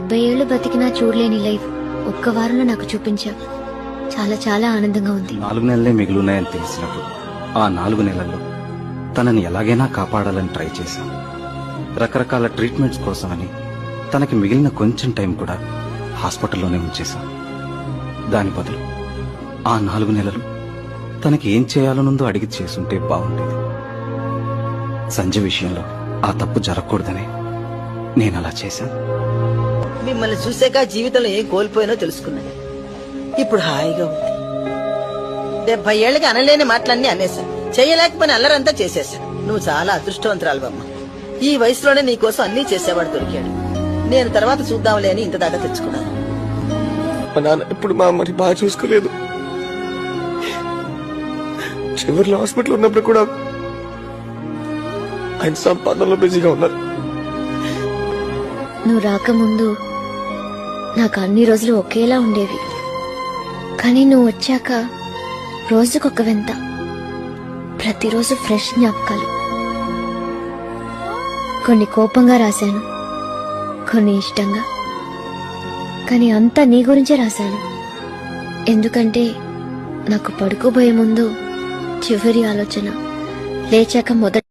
70 ఏళ్లు బతికినా చూడలేని లైఫ్ ఒక్క వారంలో నాకు చూపించా. చాలా చాలా ఆనందంగా ఉంది. 4 నెలలే మిగులున్నాయని తెలిసినప్పుడు ఆ 4 నెలల్లో తనని ఎలాగైనా కాపాడాలని ట్రై చేశాం. రకరకాల ట్రీట్మెంట్స్ కోసమని తనకి మిగిలిన కొంచెం టైం కూడా హాస్పిటల్లోనే ఉంచేశాం. దాని బదులు ఆ 4 నెలలు తనకి ఏం చేయాలనుందో అడిగి చేసుంటే బాగుండేది. సంజయ్ విషయంలో ఆ తప్పు జరగకూడదనే నేను అలా చేశాను. మిమ్మల్ని చూసాక జీవితంలో ఏం కోల్పోయినో తెలుసుకున్నాను. ఇప్పుడు హాయిగా ఉంది. 70 ఏళ్ళకి అనలేని మాటలన్నీ అనేసా. చేయలేకపోయిన అల్లరంతా చేసేసా. నువ్వు చాలా అదృష్టవంతురాలు అమ్మ. ఈ వయసులోనే నీకోసం అన్నీ చేసేవాడు దొరికాడు. నేను తర్వాత చూద్దాంలే అని ఇంత దాకా తెచ్చుకున్నాను. మా నాన్న ఇప్పుడు మా అమ్మని బాగా చూసుకోలేదు. చివరిలో హాస్పిటల్ ఉన్నప్పుడు కూడా ఆయన సంపాదనలో బిజీగా ఉన్నారు. నువ్వు రాకముందు నాకు అన్ని రోజులు ఒకేలా ఉండేవి. కానీ నువ్వు వచ్చాక రోజుకొక వింత, ప్రతిరోజు ఫ్రెష్ జ్ఞాపకాలు. కొన్ని కోపంగా రాశాను, కొన్ని ఇష్టంగా, కానీ అంతా నీ గురించే రాశాను. ఎందుకంటే నాకు పడుకోబోయే ముందు చివరి ఆలోచన, లేచాక మొదటి